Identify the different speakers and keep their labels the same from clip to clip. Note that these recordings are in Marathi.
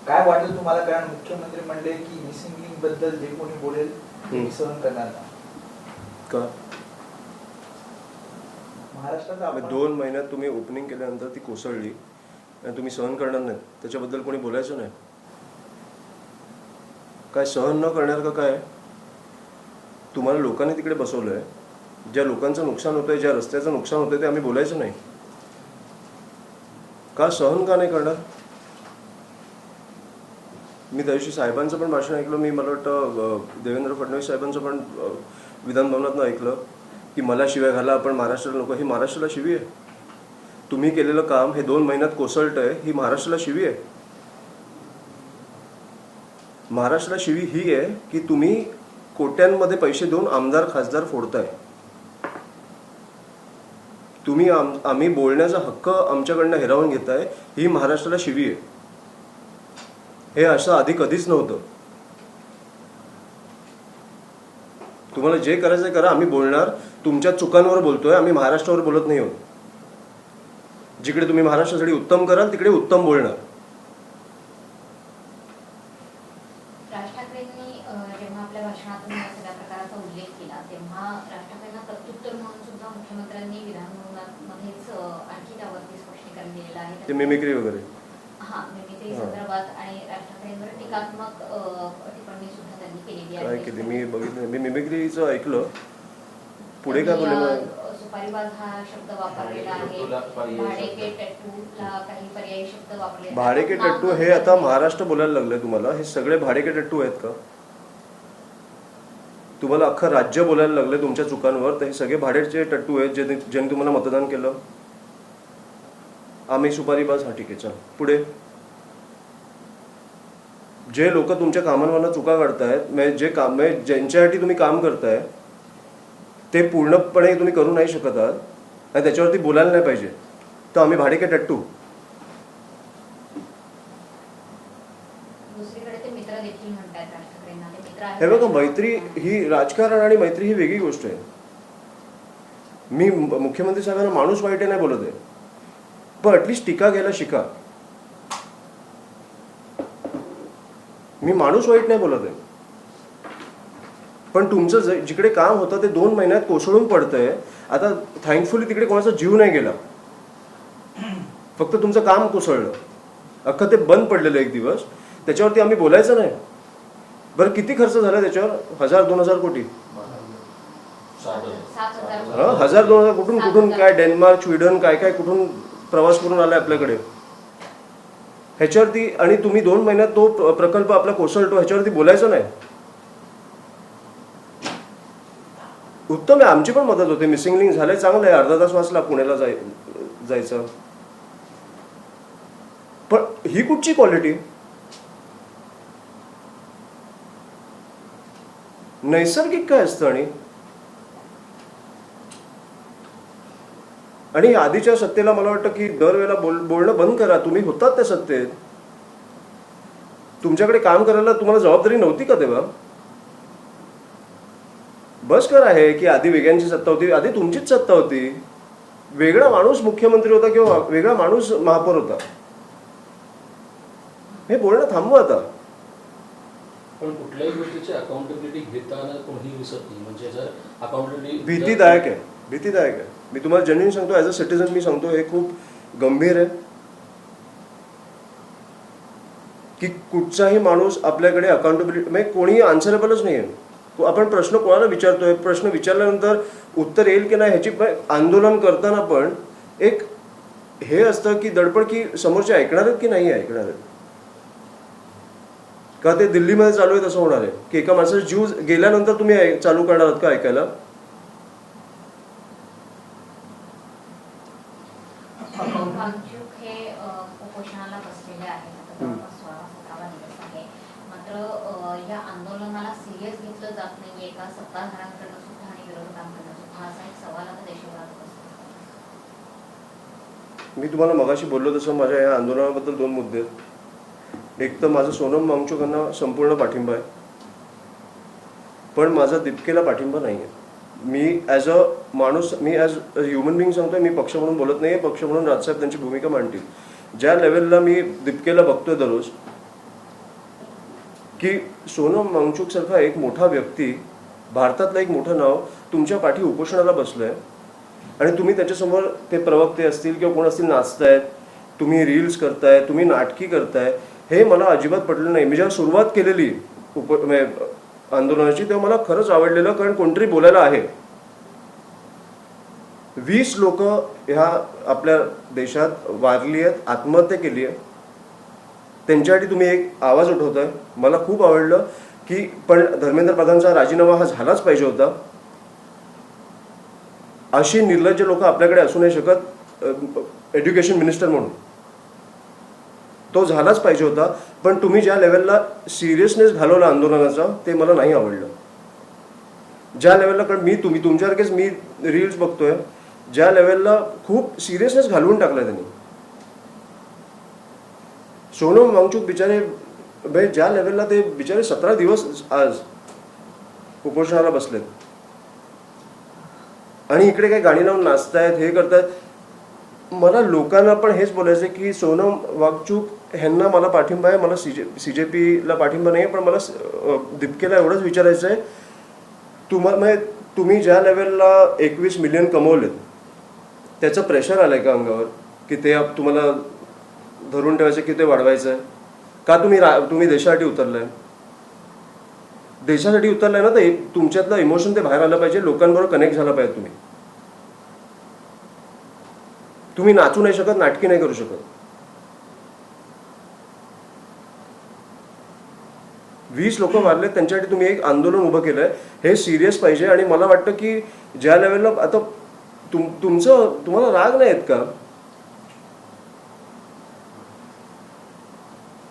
Speaker 1: काय वाटलं तुम्हाला? कारण मुख्यमंत्री म्हणले की मिसिंग लिंक बद्दल जे कोणी बोलेल ते सहन करणार नाही.
Speaker 2: का
Speaker 1: महाराष्ट्राचा
Speaker 2: 2 महिन्यात तुम्ही ओपनिंग केल्यानंतर ती कोसळली आणि तुम्ही सहन करणार नाही त्याच्याबद्दल कोणी बोलायचं नाही? काय सहन न करणार का काय? तुम्हाला लोकांनी तिकडे बसवलंय, ज्या लोकांचं नुकसान होतंय, ज्या रस्त्याचं नुकसान होतंय ते आम्ही बोलायचं नाही का? सहन का नाही करणार? मी त्या दिवशी साहेबांचं पण भाषण ऐकलं. मला वाटतं देवेंद्र फडणवीस साहेबांचं पण विधान भवनातनं ऐकलं की मला शिव्या घाला आपण महाराष्ट्राला नको. ही महाराष्ट्राला शिवी आहे? तुम्ही केलेलं काम हे 2 महिन्यात कोसळतंय, ही महाराष्ट्राला शिवी आहे? महाराष्ट्राला शिवी ही आहे की तुम्ही कोट्यांमध्ये पैसे देऊन आमदार खासदार फोडताय. तुम्ही आम्ही बोलण्याचा हक्क आमच्याकडनं हिरावून घेताय, ही महाराष्ट्राला शिवी आहे. हे असं आधी कधीच नव्हतं. तुम्हाला जे करायचं करा, आम्ही बोलणार. तुमच्या चुकांवर बोलतोय, आम्ही महाराष्ट्रावर बोलत नाही आहोत. जिकडे तुम्ही महाराष्ट्रासाठी उत्तम कराल तिकडे उत्तम बोलणार.
Speaker 3: राज ठाकरेंनी जेव्हा आपल्या भाषणातून या सगळ्या प्रकाराचा उल्लेख केला तेव्हा राज ठाकरेंना प्रत्युत्तर म्हणून सुद्धा मुख्यमंत्र्यांनी विधानभवनामध्येच आणखी त्यावरती स्पष्टीकरण दिलेलं आहे.
Speaker 2: ते मिमिक्री वगैरे
Speaker 3: मिमिक्री संदर्भात आणि राज ठाकरेंवर टीकात्मक टिप्पणी सुद्धा त्यांनी केलेली आहे.
Speaker 2: काय केली मी बघितलं. मी मिमिक्रीचं ऐकलं. पुढे काय बोललेलं?
Speaker 3: सुपारीबाज हा शब्द वापरलेला आहे. भाडेके टट्टूला काही पर्यायी शब्द वापरले.
Speaker 2: भाडेके टट्टू हे आता महाराष्ट्र बोलायला लागले तुम्हाला? हे सगळे भाडेके टट्टू आहेत का? तुम्हाला अख्खं राज्य बोलायला लागले तुमच्या चुकांवर, तर हे सगळे भाडेचे टट्टू आहेत ज्यांनी तुम्हाला मतदान केलं? आम्ही सुपारीबाज? हा ठीक आहे, चल पुढे. जे लोक तुमच्या कामांवरनं चुका काढतायत, जे काम ज्यांच्यासाठी तुम्ही काम करताय ते पूर्णपणे तुम्ही करू नाही शकत आहात आणि त्याच्यावरती बोलायला नाही पाहिजे, तर आम्ही भाडेके टट्टू?
Speaker 3: दुसरीकडे ते मित्र देखील म्हणतात राज ठाकरेंना. ते मित्र आहेत.
Speaker 2: हे बघा, मैत्री ही, राजकारण आणि मैत्री ही वेगळी गोष्ट आहे. मी मुख्यमंत्री साहेबांना माणूस वाईट नाही बोलत आहे, पण ॲटलिस्ट टीका घ्यायला शिका. मी माणूस वाईट नाही बोलत आहे, पण तुमचं जिकडे काम होतं ते 2 महिन्यात कोसळून पडतंय. आता थँकफुली तिकडे कोणाचा जीव नाही गेला, फक्त तुमचं काम कोसळलं. अख्खं ते बंद पडलेलं एक दिवस, त्याच्यावरती आम्ही बोलायचं नाही. बरं किती खर्च झाला त्याच्यावर? 1000-2000 कोटी. 1000-2000 कुठून कुठून काय डेन्मार्क स्वीडन काय काय कुठून प्रवास करून आलाय आपल्याकडे ह्याच्यावरती. आणि तुम्ही 2 महिन्यात तो प्रकल्प आपला कोसळतो, ह्याच्यावरती बोलायचं नाही? उत्तम आहे, आमची पण मदत होते. मिसिंग लिंक झालंय, चांगलं आहे. अर्धा तास वाचला पुण्याला जायचं. पण ही कुठची क्वालिटी? नैसर्गिक काय असतं? आणि आधीच्या सत्तेला मला वाटतं की दरवेळेला बोलणं बंद करा. तुम्ही होतात त्या सत्तेत, तुमच्याकडे काम करायला तुम्हाला जबाबदारी नव्हती का तेव्हा? बस करा हे की आधी वेगळ्यांची सत्ता होती, आधी तुमचीच सत्ता होती. वेगळा माणूस मुख्यमंत्री होता किंवा वेगळा माणूस महापौर होता. हे बोलणं थांबवा आता.
Speaker 4: पण कुठल्याही गोष्टीची अकाउंटेबिलिटी घेताना कोणीही विसरत नाही. म्हणजे जर अकाउंटेबिलिटी
Speaker 2: भीतीदायक आहे, भीतीदायक आहे. मी तुम्हाला जेन्युइन सांगतो, ॲज अ सिटीजन मी सांगतो, हे खूप गंभीर आहे की कुठचाही माणूस आपल्याकडे अकाउंटेबिलिटी म्हणजे कोणीही आन्सरेबलच नाही आहे. आपण प्रश्न कोणाला विचारतोय, प्रश्न विचारल्यानंतर उत्तर येईल की नाही ह्याची आंदोलन करताना पण एक हे असतं की दडपण की समोरचे ऐकणार आहेत की नाही ऐकणार आहेत. का ते दिल्लीमध्ये चालू आहे तसं होणार आहे की एका माणसाचा जीव गेल्यानंतर तुम्ही चालू करणार आहात का ऐकायला?
Speaker 3: वांचूक हे उपोषणाला बसलेले आहेत. आता जवळपास 16-17 दिवस आहे. मात्र या आंदोलनाला सिरियस घेतलं जात नाहीये का सत्ताधाऱ्यांकडनं सुद्धा आणि विरोधकांकडनं सुद्धा, असा एक सवाल आता देशभरात बसतो.
Speaker 2: मी तुम्हाला मगाशी बोललो तसं माझ्या या आंदोलनाबद्दल 2 मुद्दे आहेत. एक तर माझं सोनम वांगचुकांना संपूर्ण पाठिंबा आहे, पण माझा दीपकेला पाठिंबा नाही आहे. मी ॲज अ माणूस, मी ॲज अ ह्युमन बिईंग सांगतोय, मी पक्ष म्हणून बोलत नाही आहे. पक्ष म्हणून राजसाहेब त्यांची भूमिका मांडतील. ज्या लेवलला मी दीपकेला बघतोय दररोज, की सोनम वांगचूक सारखा एक मोठा व्यक्ती, भारतातलं एक मोठं नाव तुमच्या पाठी उपोषणाला बसलंय आणि तुम्ही त्याच्यासमोर ते प्रवक्ते असतील किंवा कोण असतील नाचतायत, तुम्ही रील्स करताय, तुम्ही नाटकी करताय, हे मला अजिबात पटलं नाही. मी जेव्हा सुरुवात केलेली आंदोलनाची तेव्हा मला खरंच आवडलेलं, कारण कोणतरी बोलायला आहे. 20 लोक ह्या आपल्या देशात वारली आहेत, आत्महत्या केली आहे, त्यांच्यासाठी तुम्ही एक आवाज उठवताय. मला खूप आवडलं की पण धर्मेंद्र प्रधानचा राजीनामा हा झालाच पाहिजे होता. अशी निर्लज्ज लोक आपल्याकडे असू नाही शकत एज्युकेशन मिनिस्टर म्हणून. तो झालाच पाहिजे होता. पण तुम्ही ज्या लेवलला सिरियसनेस घालवला आंदोलनाचा ते मला नाही आवडलं. ज्या लेवलला, कारण मी तुमच्यासारखेच मी रील्स बघतोय, ज्या लेवलला खूप सिरियसनेस घालवून टाकला त्यांनी. सोनम वांगचूक बिचारे ज्या लेवलला ते बिचारे 17 दिवस आज उपोषणाला बसलेत आणि इकडे काही गाणी लावून नाचतायत, हे करतायत. मला लोकांना पण हेच बोलायचं की सोनम वांगचूक ह्यांना मला पाठिंबा आहे, मला CJPला पाठिंबा नाही, पण मला दीपकेला एवढंच विचारायचं आहे, तुम्ही ज्या लेवलला 21 मिलियन कमवलेत त्याचं प्रेशर आलंय का अंगावर की ते तुम्हाला धरून ठेवायचं की ते वाढवायचं आहे का? तुम्ही देशासाठी उतरलाय, देशासाठी उतरलाय ना, तर तुमच्यातलं इमोशन ते बाहेर आलं पाहिजे, लोकांबरोबर कनेक्ट झाला पाहिजे. तुम्ही नाचू नाही शकत, नाटकी नाही करू शकत. 20 लोक मारले, त्यांच्यासाठी तुम्ही एक आंदोलन उभं केलंय, हे सिरियस पाहिजे. आणि मला वाटतं की ज्या लेवलला आता तुम्हाला राग नाही आहेत का?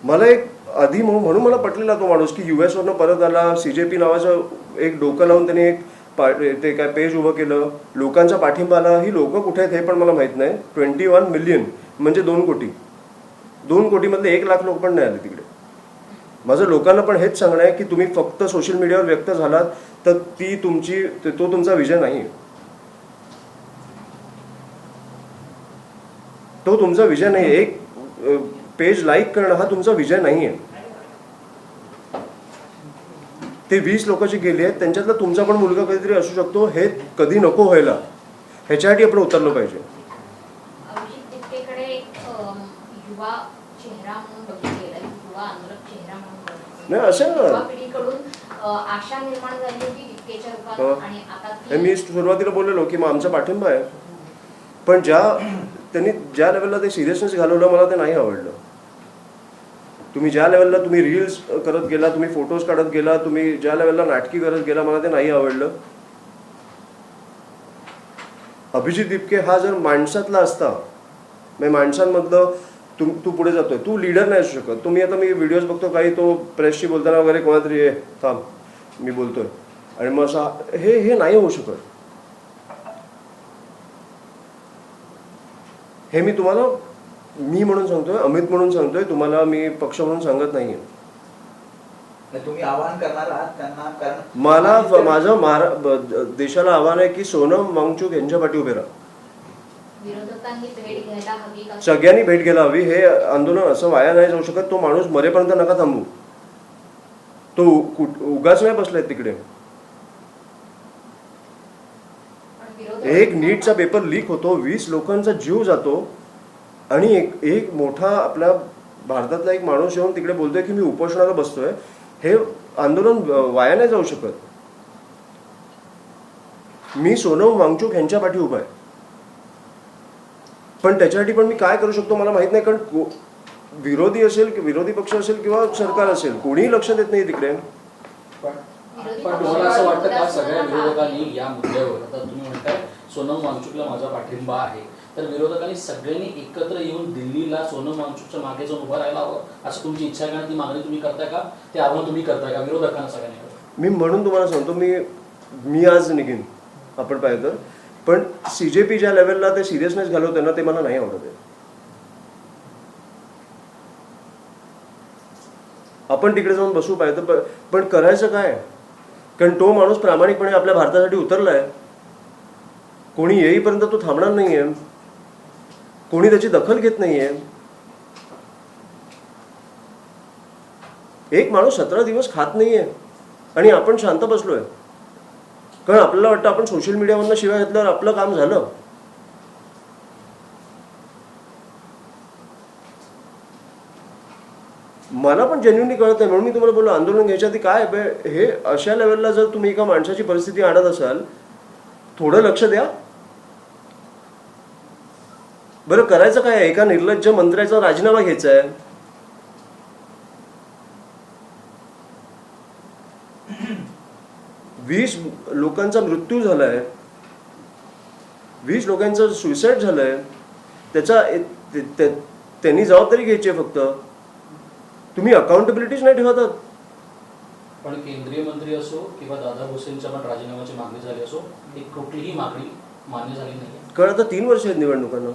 Speaker 2: मला एक आधी म्हणून मला पटलेला तो माणूस की US वरनं परत आला, CJP नावाचं एक डोकं लावून त्याने एक ते काय पेज उभं केलं, लोकांचा पाठिंबा आला. ही लोक कुठे आहेत हे पण मला माहित नाही. 21 मिलियन म्हणजे 2 कोटी. 2 कोटीमधले 1 लाख लोक पण नाही आले तिकडे. माझं लोकांना पण हेच सांगणं आहे की तुम्ही फक्त सोशल मीडियावर व्यक्त झालात तर तो तुमचा विजय नाही. तो तुमचा विजय नाही. एक पेज लाईक करणं हा तुमचा विजय नाही आहे. ते 20 लोक जे गेले आहेत त्यांच्यातला तुमचा पण मुलगा कधीतरी असू शकतो, हे कधी नको व्हायला, ह्याच्यासाठी आपण उतरलो पाहिजे.
Speaker 3: अभिजित दीपकेकडे एक युवा चेहरा म्हणून बघितलं गेलं, युवा आंदोलक चेहरा म्हणून बघितलं.
Speaker 2: नाही असं
Speaker 3: युवा पिढीकडून आशा निर्माण झाली होती दीपकेच्या रूपात आणि आता
Speaker 2: मी सुरुवातीला बोललेलो की मग आमचा पाठिंबा आहे, पण त्यांनी ज्या लेवलला ते सिरियसनेस घालवलं मला ते नाही आवडलं. तुम्ही ज्या लेवलला तुम्ही रील्स करत गेला, तुम्ही फोटोज काढत गेला, तुम्ही ज्या लेवलला नाटकी करत गेला, मला ते नाही आवडलं. अभिजित दीपके हा जर माणसातला असता, माणसांमधलं तू पुढे जातोय, तू लीडर नाही असू शकत. तुम्ही आता मी व्हिडिओज बघतो काही, तो प्रेसशी बोलताना वगैरे कोणातरी थांब मी बोलतोय आणि मग असं हे नाही होऊ शकत. हे मी तुम्हाला मी म्हणून सांगतोय, अमित म्हणून सांगतोय, तुम्हाला मी पक्ष म्हणून सांगत नाहीये.
Speaker 1: तुम्ही आवाहन करणार आहात त्यांना? कारण
Speaker 2: माझं देशाला आव्हान आहे की सोनम वांगचूक यांच्या पाठी उभे राहा.
Speaker 3: विरोधकांनी भेट घ्यायला हवी का?
Speaker 2: सगळ्यांनी भेट घ्यायला हवी. हे आंदोलन असं वाया नाही जाऊ शकत. तो माणूस मरेपर्यंत नका थांबू. तो उगाच नाही बसलाय तिकडे. एक नीटचा पेपर लीक होतो, 20 लोकांचा जीव जातो आणि एक मोठा आपल्या भारतातला एक माणूस येऊन तिकडे बोलतोय की मी उपोषणाला बसतोय. हे आंदोलन वाया नाही जाऊ शकत. मी सोनम वांगचूक यांच्या पाठी उभा आहे, पण त्याच्यासाठी पण मी काय करू शकतो मला माहित नाही. कारण विरोधी पक्ष असेल किंवा सरकार असेल, कोणीही लक्ष देत नाही तिकडे.
Speaker 4: पण तुम्हाला असं वाटतं का सगळ्या विरोधकांनी या मुद्द्यावर, आता तुम्ही म्हणताय सोनम वांगचूकला माझा पाठिंबा आहे, तर विरोधकांनी सगळ्यांनी एकत्र येऊन दिल्लीला सोनम वांगचूकच्या मागे जाऊन उभं राहायला हवं असं तुमची इच्छा आहे का? ती मागणी तुम्ही करताय का? ते आव्हान तुम्ही करताय का विरोधकांना सगळ्यांनी?
Speaker 2: मी म्हणून तुम्हाला सांगतो, मी आज निघेन आपण पाहिजे तर, पण CJP ज्या लेवलला ते सिरियसनेस घालवते ना, ते मला नाही आवडत आहे. आपण तिकडे जाऊन बसू पाहिजे, पण करायचं काय? कारण तो माणूस प्रामाणिकपणे आपल्या भारतासाठी उतरलाय. कोणी येईपर्यंत तो थांबणार नाहीये, कोणी त्याची दखल घेत नाहीये. एक माणूस 17 दिवस खात नाहीये आणि आपण शांत बसलोय, कारण आपल्याला वाटतं आपण सोशल मीडियावरनं शिवाय घेतल्यावर आपलं काम झालं. मला पण जेन्युइनली कळत नाही, म्हणून मी तुम्हाला बोललो आंदोलन घ्यायच्या आधी काय हे अशा लेवलला जर तुम्ही एका माणसाची परिस्थिती आणत असाल, थोडं लक्ष द्या. बरं करायचं काय आहे? एका निर्लज्ज मंत्र्याचा राजीनामा घ्यायचा आहे. वीस लोकांचा मृत्यू झालाय, 20 लोकांचं सुसाईड झालंय, त्यांनी जबाबदारी घ्यायची आहे. फक्त तुम्ही अकाउंटेबिलिटीच नाही ठेवत.
Speaker 4: पण केंद्रीय मंत्री असो किंवा दादा भुसेंच्या पण राजीनाम्याची मागणी झाली असो, एक कुठलीही मागणी मान्य झाली नाही.
Speaker 2: कारण आता 3 वर्ष आहेत निवडणुकांना.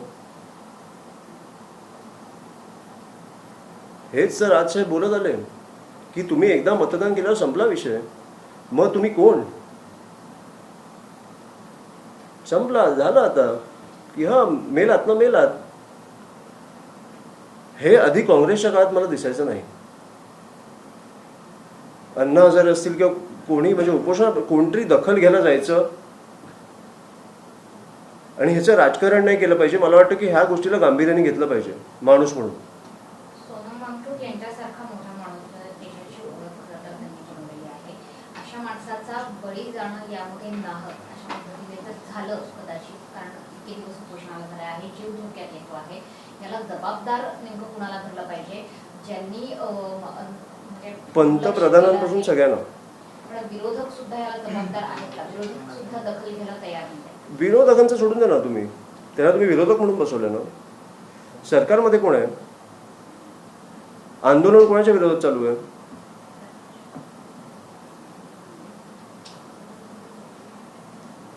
Speaker 2: हेच सर आज साहेब बोलत आले की तुम्ही एकदा मतदान केल्यावर संपला विषय, मग तुम्ही कोण? संपला, झालं आता की हा मेलात ना मेलात. हे आधी काँग्रेसच्या काळात मला दिसायचं नाही. अण्णा हजारे असतील किंवा कोणी म्हणजे उपोषण कोणतरी दखल घ्यायला जायचं आणि ह्याचं राजकारण नाही केलं पाहिजे. मला वाटतं की ह्या गोष्टीला गांभीर्याने घेतलं पाहिजे माणूस म्हणून.
Speaker 3: सोनम वांगचूक यांच्यासारखा मोठा माणूस देशाची ओळख बनवलेली आहे, अशा माणसाचा बळी जाणं यामध्ये नाहक अशा पद्धतीने तर झालं कदाचित, कारण किती दिवस उपोषणाला झाले आहे, जीव धोक्यात येतो आहे. याला जबाबदार नेमकं कुणाला धरलं पाहिजे? ज्यांनी म्हणजे
Speaker 2: पंतप्रधानांपासून सगळ्यांना.
Speaker 3: पण विरोधक सुद्धा याला जबाबदार आहेत का? विरोधक सुद्धा दखल घ्यायला तयार नाही.
Speaker 2: विरोधकांचं सोडून द्या ना तुम्ही, त्याला तुम्ही विरोधक म्हणून बसवलं ना. सरकारमध्ये कोण आहे? आंदोलन कोणाच्या विरोधात चालू आहे?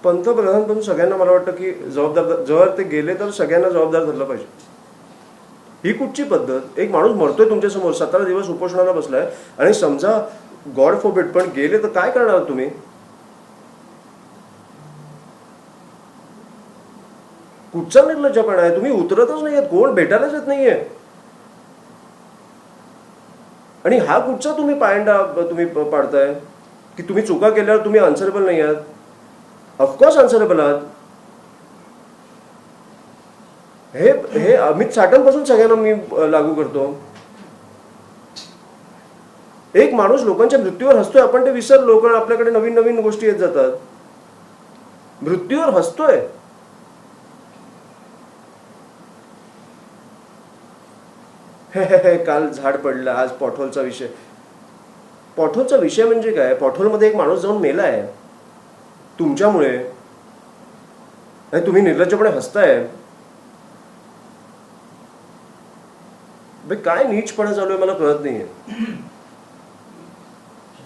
Speaker 2: पंतप्रधानपासून सगळ्यांना मला वाटतं की जबाबदार, जर ते गेले तर सगळ्यांना जबाबदार धरलं पाहिजे. ही कुठची पद्धत? एक माणूस मरतोय तुमच्यासमोर, 17 दिवस उपोषणाला बसलाय, आणि समजा गॉड फॉरबिड पण गेले तर काय करणार तुम्ही? कुठचा निर्लज्जपणा आहे? तुम्ही उतरतच नाहीयेत, कोण भेटायलाच येत नाहीये. आणि हा कुठचा तुम्ही पायंडा तुम्ही पाडताय की तुम्ही चुका केल्यावर तुम्ही आन्सरेबल नाही आहात? ऑफकोर्स आन्सरेबल आहात. हे अमित साठंपासून सगळ्यांना मी लागू करतो. एक माणूस लोकांच्या मृत्यूवर हसतोय, आपण ते विसरलो, कारण आपल्याकडे नवीन नवीन गोष्टी येत जातात. मृत्यूवर हसतोय. काल झाड पडलं, आज पॉटहोलचा विषय. पॉटहोलचा विषय म्हणजे काय? पॉटहोलमध्ये एक माणूस जाऊन मेला आहे तुमच्यामुळे, आणि तुम्ही निर्लज्जपणे हसताय. काय नीचपणा चालू आहे मला कळत नाहीये.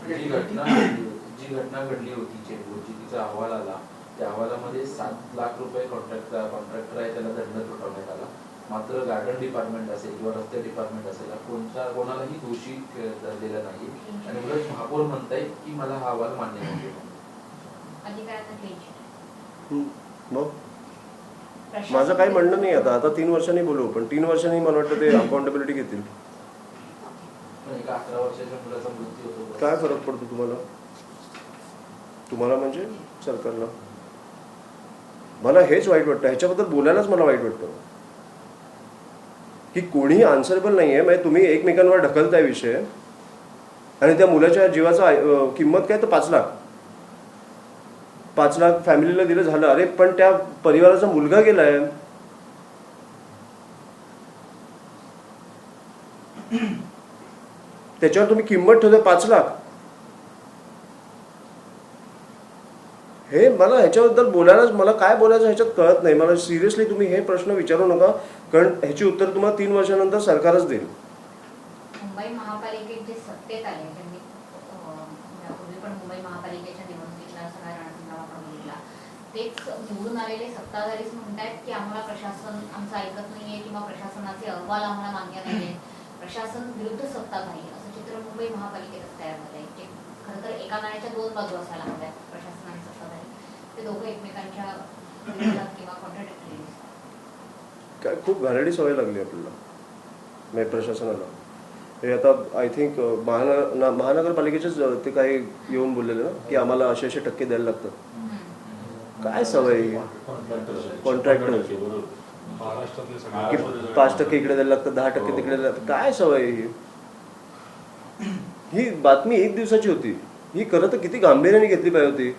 Speaker 5: जी घटना घडली होती चेंबूरची, तिचा अहवाल आला, त्या अहवालामध्ये 7 लाख रुपये कॉन्ट्रॅक्टर आहे त्याला दंड ठोठावण्यात आला. मात्र गार्डन डिपार्टमेंट असेल किंवा रस्ते डिपार्टमेंट असेल, कोणालाही दोषी धरलेला नाही. आणि उलट महापौर म्हणतायत की मला हा अहवाल मान्य नाही.
Speaker 2: मग माझं काही म्हणणं नाही. आता 3 वर्षांनी बोलू, पण 3 वर्षांनी मला वाटतं ते अकाउंटेबिलिटी घेतील.
Speaker 5: एका 11 वर्षाच्या मुलाचा मृत्यू होतो,
Speaker 2: काय फरक पडतो तुम्हाला? तुम्हाला म्हणजे सरकारला. मला हेच वाईट वाटतं, ह्याच्याबद्दल बोलायलाच मला वाईट वाटतं की कोणीही आन्सरेबल नाहीये. म्हणजे तुम्ही एकमेकांवर ढकलताय विषय, आणि त्या मुलाच्या जीवाचा किंमत काय तर 5 लाख. 5 लाख फॅमिलीला दिलं झालं. अरे पण त्या परिवाराचा मुलगा गेलाय. त्याच्यावर तुम्ही किंमत ठेवताय 5 लाख. हे मला ह्याच्याबद्दल बोलायलाच, मला काय बोलायचं ह्याच्यात कळत नाही. मला सिरियसली तुम्ही हे प्रश्न विचारू नका, कारण ह्याची उत्तर तुम्हाला 3 वर्षानंतर सरकारच देईल.
Speaker 3: मुंबई महापालिकेत जे सत्तेत आले, त्यांनी यापूर्वी पण मुंबई महापालिकेच्या निवडणुकीतला सगळा रणधुमाळा आपण बघितला. तेच निवडून आलेले सत्ताधारीच म्हणतायत की आम्हाला प्रशासन आमचं ऐकत नाहीये किंवा प्रशासनाचे अहवाल आम्हाला मान्य नाहीये, प्रशासन विरुद्ध सत्ताधारी, असं चित्र मुंबई महापालिकेतच तयार झालंय. ते खरं तर एका नाण्याच्या 2 बाजू असायला हव्यात, प्रशासन आणि सत्ताधारी. ते दोघं एकमेकांच्या विरोधात किंवा कॉन्ट्राडिक्टरी दिसतात.
Speaker 2: काय खूप घाणेरडी सवय लागली आपल्याला प्रशासनाला. हे आता आय थिंक महानगरपालिकेचेच ते काही येऊन बोललेले ना की आम्हाला असे टक्के द्यायला लागतात. काय सवय कॉन्ट्रॅक्टर की 5% इकडे द्यायला लागतं, 10% तिकडे द्यायला लागतं. काय सवय ही बातमी एक दिवसाची होती. ही खरं तर किती गांभीर्याने घेतली पाहिजे होती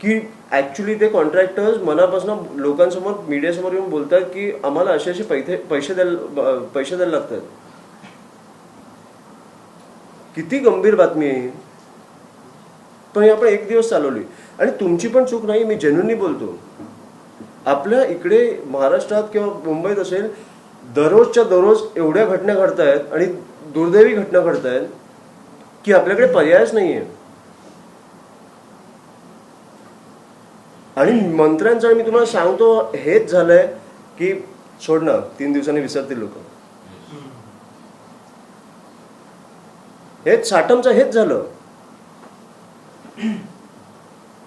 Speaker 2: की ऍक्च्युली ते कॉन्ट्रॅक्टर्स मनापासून लोकांसमोर मीडियासमोर येऊन बोलतात की आम्हाला असे पैसे द्यायला लागतात. किती गंभीर बातमी आहे. पण ही आपण एक दिवस चालवली आणि तुमची पण चूक नाही, मी जेन्युइनली बोलतो. आपल्या इकडे महाराष्ट्रात किंवा मुंबईत असेल दररोजच्या दररोज एवढ्या घटना घडतायत आणि दुर्दैवी घटना घडतायत की आपल्याकडे पर्यायच नाहीये. आणि मंत्र्यांचं मी तुम्हाला सांगतो हेच झालंय की सोड ना, 3 दिवसांनी विसरतील लोक. हेच साटमचं हेच झालं.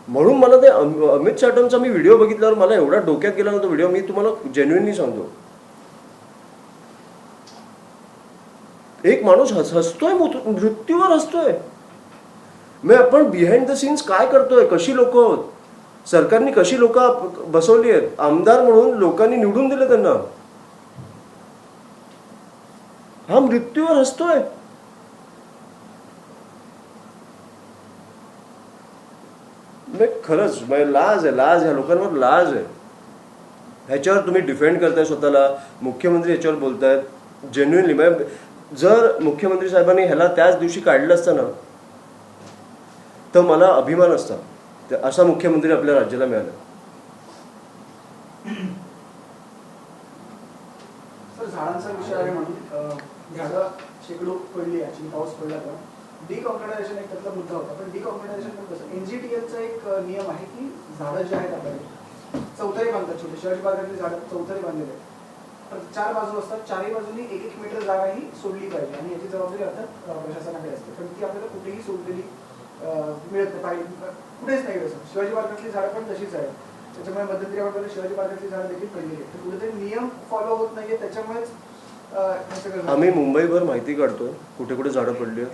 Speaker 2: म्हणून मला ते अमित साटमचा मी व्हिडिओ बघितल्यावर मला एवढा डोक्यात गेला नव्हता व्हिडिओ. मी तुम्हाला जेन्युइनली सांगतो. एक माणूस हसतोय, मृत्यूवर हसतोय. मग आपण बिहाइंड द सीन्स काय करतोय, कशी लोक आहोत, सरकारने कशी लोक बसवली आहेत, आमदार म्हणून लोकांनी निवडून दिले त्यांना. हा मृत्यूवर हसतोय. खरंच लाज आहे ह्या लोकांवर लाज आहे. ह्याच्यावर तुम्ही डिफेंड करताय स्वतःला, मुख्यमंत्री ह्याच्यावर बोलतायत जेन्युइनली. जर मुख्यमंत्री साहेबांनी ह्याला त्याच दिवशी काढलं असतं ना तर मला अभिमान असता. असा मुख्यमंत्री आपल्या राज्याला मिळाला.
Speaker 6: सर झाडांचा विषय आहे म्हणून झाडं शेकडो पडली याची पाऊस पडला तर डिकॉन्क्रिटायझेशन एक त्यातला मुद्दा होता. पण डिकॉन्क्रिटायझेशन पण कसं NGTLचा एक नियम आहे की झाडं जे आहेत आपल्याकडे चौथारी बांधतात. छोटे शिवाजी पार्कातली झाडं चौथारी बांधलेले आहेत. तर 4 बाजू असतात, 4ही बाजूनी 1-1 मीटर जागा ही सोडली पाहिजे आणि याची जबाबदारी अर्थात प्रशासनाकडे असते. पण ती आपल्याला कुठेही सोडलेली मिळत नाही, कुठेच नाही. असं शिवाजी पार्कातली झाडं पण तशीच आहेत. त्याच्यामुळे मध्यंतरी आपण शिवाजी पार्कातली झाडं देखील पडलेली आहेत. तर कुठेतरी नियम फॉलो होत नाहीये. त्याच्यामुळेच आम्ही
Speaker 2: मुंबईभर माहिती काढतो कुठे कुठे झाडं पडली आहेत,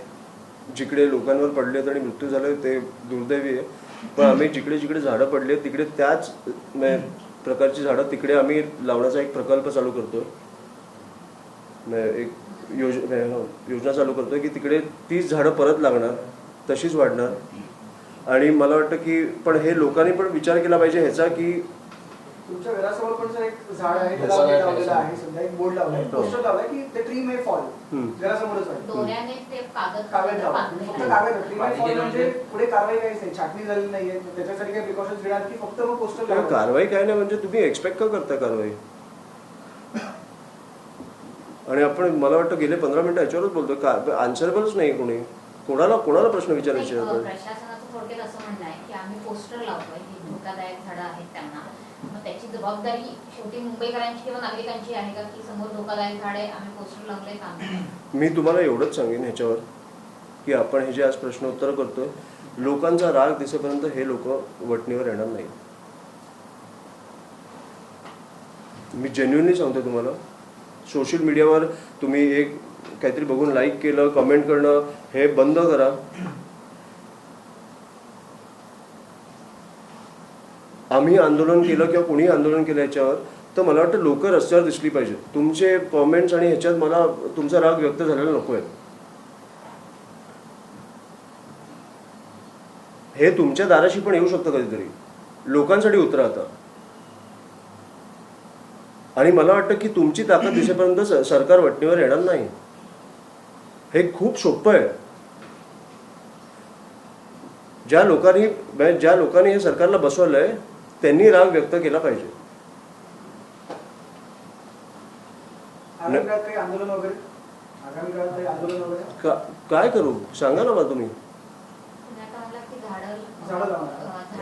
Speaker 2: जिकडे लोकांवर पडलेत आणि मृत्यू झाले ते दुर्दैवी आहे. पण आम्ही जिकडे जिकडे झाडं पडली आहेत तिकडे त्याच प्रकारची झाडं तिकडे आम्ही लावण्याचा एक प्रकल्प चालू करतो. एक योजना चालू करतोय की तिकडे 30 झाडं परत लागणार, तशीच वाढणार. आणि मला वाटतं की पण हे लोकांनी पण विचार केला पाहिजे ह्याचा की
Speaker 6: तुमच्या घरासमोर पण जर एक झाड आहे त्याला लावलेला आहे, सध्या एक बोर्ड लावलाय, पोस्टर लावलाय की the tree may fall. घरासमोरच आहे.
Speaker 3: दोऱ्याने ते
Speaker 6: कागद
Speaker 3: कागद
Speaker 6: लावला. फक्त कागद tree may fall म्हणजे पुढे कारवाई काहीच नाही, छाटणी झालेली नाहीये. त्याच्यासाठी काही प्रिकॉशन्स घेणार की फक्त मग पोस्टर लावलं.
Speaker 2: कारवाई काय नाही म्हणजे तुम्ही एक्सपेक्ट का करता कारवाई. आणि आपण मला वाटतं गेले 15 मिनिटं याच्यावरच बोलतोय. आन्सरेबलच नाही कोणी. कोणाला प्रश्न विचारायचे आपण.
Speaker 3: प्रशासनाचं थोडक्यात असं म्हणणं आहे की आम्ही पोस्टर लावतोय की धोकादायक झाडं आहेत त्यांना, मग त्याची जबाबदारी शेवटी मुंबईकरांची किंवा नागरिकांची आहे का की समोर धोकादायक झाड आहे आम्ही पोस्टर लावलंय काम.
Speaker 2: मी तुम्हाला एवढंच सांगेन ह्याच्यावर की आपण हे जे आज प्रश्न उत्तर करतोय, लोकांचा राग दिसेपर्यंत हे लोक वटणीवर येणार नाही. मी जेन्युइनली सांगतो तुम्हाला. सोशल मीडियावर तुम्ही एक काहीतरी बघून लाईक केलं, कमेंट करणं हे बंद करा. आम्ही आंदोलन केलं किंवा कोणी आंदोलन केलं याच्यावर तर मला वाटतं लोक रस्त्यावर दिसली पाहिजेत. तुमचे कॉमेंट्स आणि ह्याच्यात मला तुमचा राग व्यक्त झालेला नको आहे. हे तुमच्या दाराशी पण येऊ शकतं कधीतरी. लोकांसाठी उतरा आता. आणि मला वाटतं की तुमची ताकद दिसेपर्यंत सरकार वटणीवर येणार नाही. हे खूप सोपं आहे. ज्या लोकांनी हे सरकारला बसवलंय त्यांनी राग व्यक्त केला पाहिजे.
Speaker 6: आगामी काळात काही आंदोलन वगैरे
Speaker 2: काय करू सांगा ना मला तुम्ही.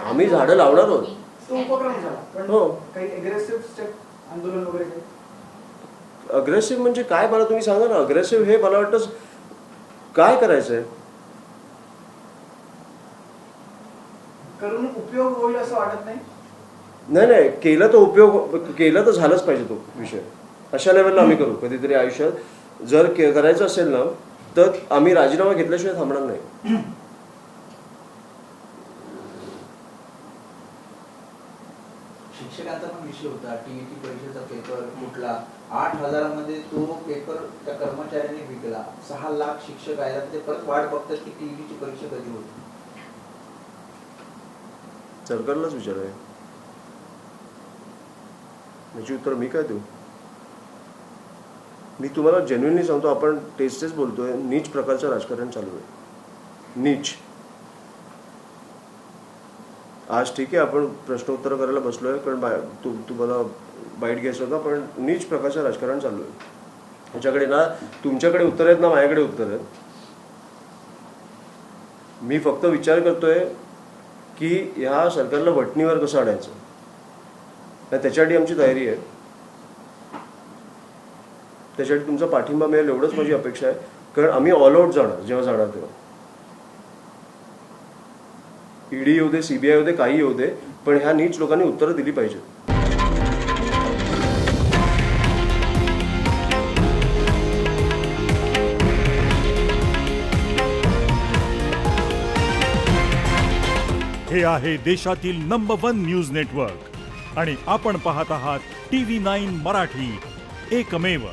Speaker 2: आम्ही झाडं लावणार आहोत.
Speaker 6: तो उपक्रम झाला. पण
Speaker 2: हो.
Speaker 6: काही अग्रेसिव्ह स्टेप आंदोलन वगैरे काही
Speaker 2: अग्रेसिव्ह म्हणजे काय मला तुम्ही सांगा ना. अग्रेसिव्ह हे मला वाटतं काय करायचंय.
Speaker 6: करून उपयोग होईल असं वाटत नाही.
Speaker 2: नाही केलं तर उपयोग केला तर झालाच पाहिजे तो विषय. अशा लेवलला आम्ही करू कधीतरी आयुष्यात जर करायचं असेल ना तर आम्ही राजीनामा घेतल्याशिवाय थांबणार नाही.
Speaker 1: शिक्षकांचा पण विषय होता, टीईटी परीक्षेचा पेपर फुटला, 8,000 मध्ये तो पेपर त्या कर्मचाऱ्यांनी विकला. 6 लाख शिक्षक आहेत, ते परत वाट बघतात की टीईटीची परीक्षा कधी होती.
Speaker 2: सरकारलाच विचाराय, याची उत्तर मी काय देऊ? मी तुम्हाला जेन्युइनली सांगतो, आपण टेस्टच बोलतोय, नीच प्रकारचं राजकारण चालू आहे. नीच. आज ठीक आहे आपण प्रश्नोत्तर करायला बसलोय कारण तुम्हाला बाईट घ्यायचं होतं, पण नीच प्रकारचं राजकारण चालू आहे. ह्याच्याकडे ना तुमच्याकडे उत्तर आहेत ना माझ्याकडे उत्तर आहेत. मी फक्त विचार करतोय की ह्या सरकारला वटणीवर कसं आणायचं, त्याच्यासाठी आमची तयारी आहे. त्याच्यासाठी तुमचा पाठिंबा मिळेल एवढंच माझी अपेक्षा आहे, कारण आम्ही ऑल आउट जाणार जेव्हा जाणार तेव्हा. ईडी येऊ दे, सीबीआय येऊ दे, काही येऊ दे, पण ह्या नीच लोकांनी उत्तरं दिली पाहिजेत.
Speaker 7: हे आहे देशातील नंबर 1 न्यूज नेटवर्क आणि आपण पाहत आहात TV9 मराठी, एकमेव.